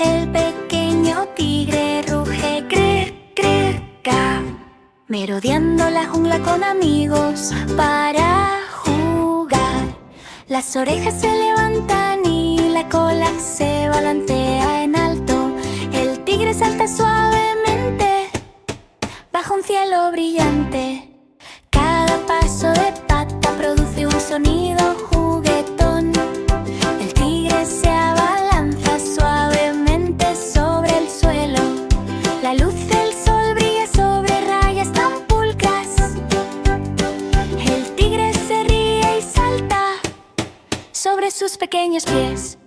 El pequeño tigre ruge, cri, cri, ca, merodeando la jungla con amigos para jugar. Las orejas se levantan y la cola se balantea en alto. El tigre salta suavemente bajo un cielo brillante. Cada paso de pata produce un sonido juguetón. El tigre se abalanza suavemente sobre el suelo. La luz del sol brilla sobre rayas tan pulcras. El tigre se ríe y salta sobre sus pequeños pies.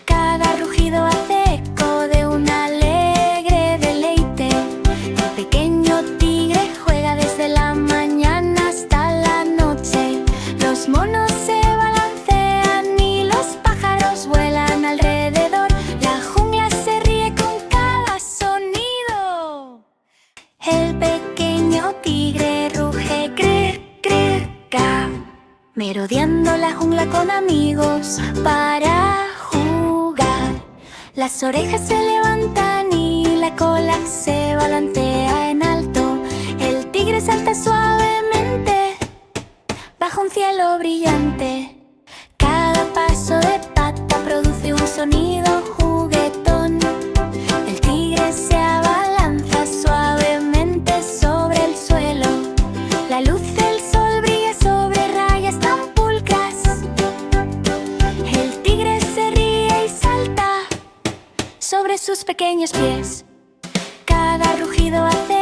Cada rugido hace eco de un alegre deleite. El pequeño tigre juega desde la mañana hasta la noche. Los monos se balancean y los pájaros vuelan alrededor. La jungla se ríe con cada sonido. El pequeño tigre ruge, cri, cri, ca, merodeando la jungla con amigos para jugar. Las orejas se levantan y la cola se balantea en alto. El tigre salta suavemente bajo un cielo brillante. Cada paso de pata produce un sonido juguetón. El tigre se abalanza suavemente sobre el suelo. La luz del sol brilla sobre rayas tan pulcras. El tigre se ríe y salta sobre sus pequeños pies. Cada rugido hace